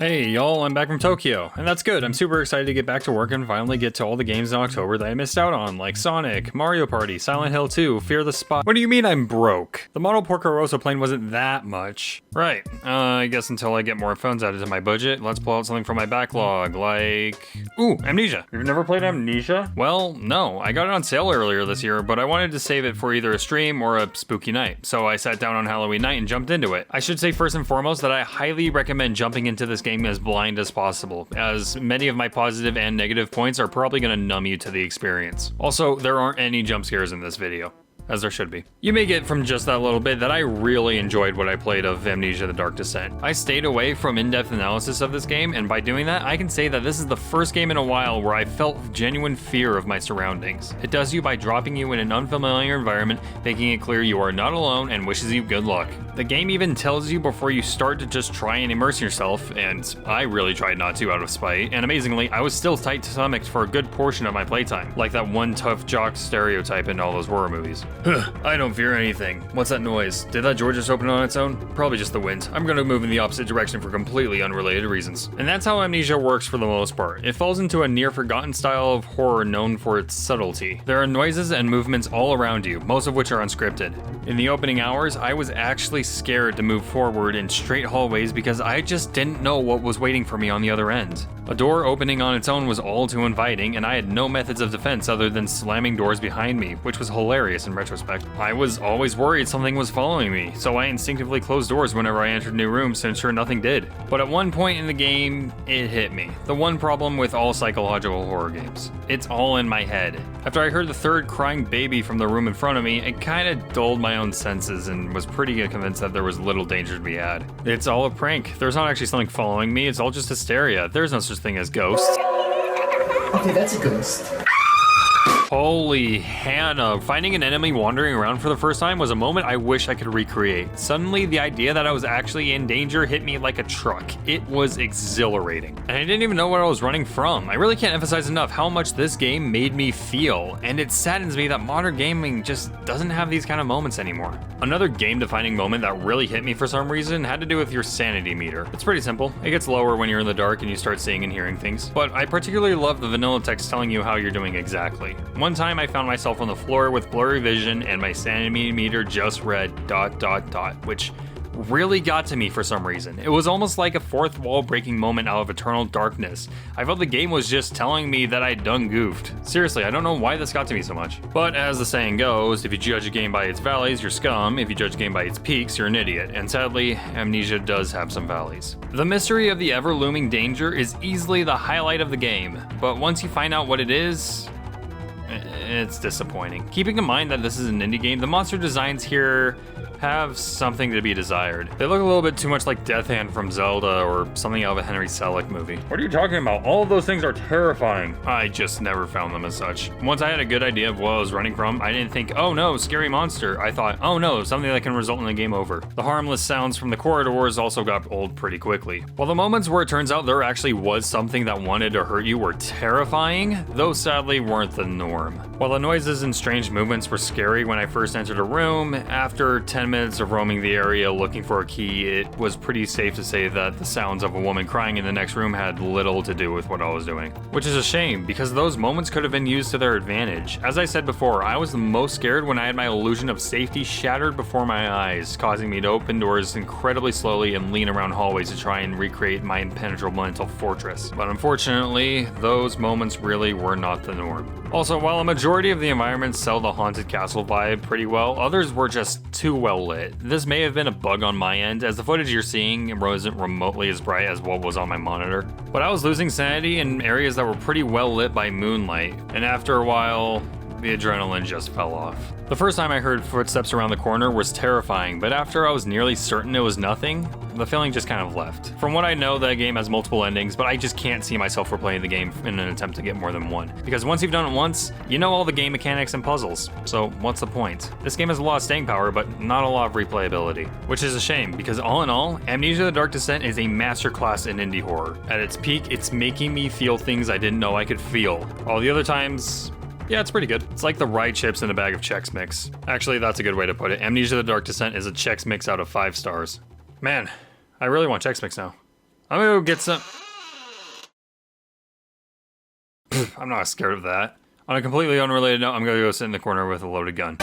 Hey y'all, I'm back from Tokyo, and that's good. I'm super excited to get back to work and finally get to all the games in October that I missed out on, like Sonic, Mario Party, Silent Hill 2, Fear the Spot. What do you mean I'm broke? The model Porco Rosso plane wasn't that much. Right, I guess until I get more phones added to my budget, let's pull out something from my backlog, like... Ooh, Amnesia. You've never played Amnesia? Well, no, I got it on sale earlier this year, but I wanted to save it for either a stream or a spooky night, so I sat down on Halloween night and jumped into it. I should say first and foremost that I highly recommend jumping into this game as blind as possible, as many of my positive and negative points are probably going to numb you to the experience. Also, there aren't any jump scares in this video, as there should be. You may get from just that little bit that I really enjoyed what I played of Amnesia: The Dark Descent. I stayed away from in-depth analysis of this game, and by doing that, I can say that this is the first game in a while where I felt genuine fear of my surroundings. It does you by dropping you in an unfamiliar environment, making it clear you are not alone, and wishes you good luck. The game even tells you before you start to just try and immerse yourself, and I really tried not to out of spite, and amazingly, I was still tight stomached for a good portion of my playtime, like that one tough jock stereotype in all those horror movies. I don't fear anything. What's that noise? Did that door just open on its own? Probably just the wind. I'm gonna move in the opposite direction for completely unrelated reasons. And that's how Amnesia works for the most part. It falls into a near-forgotten style of horror known for its subtlety. There are noises and movements all around you, most of which are unscripted. In the opening hours, I was actually scared to move forward in straight hallways because I just didn't know what was waiting for me on the other end. A door opening on its own was all too inviting, and I had no methods of defense other than slamming doors behind me, which was hilarious in retrospect. I was always worried something was following me, so I instinctively closed doors whenever I entered new rooms to ensure nothing did. But at one point in the game, it hit me. The one problem with all psychological horror games. It's all in my head. After I heard the third crying baby from the room in front of me, it kinda dulled my own senses and was pretty convinced that there was little danger to be had. It's all a prank. There's not actually something following me, it's all just hysteria. There's no such thing as ghosts. Okay, that's a ghost. Holy Hannah, finding an enemy wandering around for the first time was a moment I wish I could recreate. Suddenly, the idea that I was actually in danger hit me like a truck. It was exhilarating. And I didn't even know where I was running from. I really can't emphasize enough how much this game made me feel, and it saddens me that modern gaming just doesn't have these kind of moments anymore. Another game-defining moment that really hit me for some reason had to do with your sanity meter. It's pretty simple. It gets lower when you're in the dark and you start seeing and hearing things. But I particularly love the vanilla text telling you how you're doing exactly. One time I found myself on the floor with blurry vision and my sanity meter just read ... which really got to me for some reason. It was almost like a fourth wall breaking moment out of eternal darkness. I felt the game was just telling me that I'd done goofed. Seriously, I don't know why this got to me so much. But as the saying goes, if you judge a game by its valleys, you're scum. If you judge a game by its peaks, you're an idiot. And sadly, Amnesia does have some valleys. The mystery of the ever-looming danger is easily the highlight of the game, but once you find out what it is, it's disappointing. Keeping in mind that this is an indie game, the monster designs here have something to be desired. They look a little bit too much like Death Hand from Zelda or something out of a Henry Selick movie. What are you talking about? All of those things are terrifying. I just never found them as such. Once I had a good idea of what I was running from, I didn't think, oh no, scary monster. I thought, oh no, something that can result in a game over. The harmless sounds from the corridors also got old pretty quickly. While the moments where it turns out there actually was something that wanted to hurt you were terrifying, those sadly weren't the norm. While the noises and strange movements were scary when I first entered a room, after 10 minutes of roaming the area looking for a key, it was pretty safe to say that the sounds of a woman crying in the next room had little to do with what I was doing. Which is a shame, because those moments could have been used to their advantage. As I said before, I was the most scared when I had my illusion of safety shattered before my eyes, causing me to open doors incredibly slowly and lean around hallways to try and recreate my impenetrable mental fortress. But unfortunately, those moments really were not the norm. Also, while a majority of the environments sell the haunted castle vibe pretty well, others were just too well lit. This may have been a bug on my end, as the footage you're seeing wasn't remotely as bright as what was on my monitor. But I was losing sanity in areas that were pretty well lit by moonlight, and after a while, the adrenaline just fell off. The first time I heard footsteps around the corner was terrifying, but after I was nearly certain it was nothing, the feeling just kind of left. From what I know, that game has multiple endings, but I just can't see myself replaying the game in an attempt to get more than one. Because once you've done it once, you know all the game mechanics and puzzles, so what's the point? This game has a lot of staying power, but not a lot of replayability. Which is a shame, because all in all, Amnesia: The Dark Descent is a masterclass in indie horror. At its peak, it's making me feel things I didn't know I could feel. All the other times, yeah, it's pretty good. It's like the rye chips in a bag of Chex Mix. Actually, that's a good way to put it. Amnesia: The Dark Descent is a Chex Mix out of 5 stars. Man, I really want Chex Mix now. I'm gonna go get some. I'm not scared of that. On a completely unrelated note, I'm gonna go sit in the corner with a loaded gun.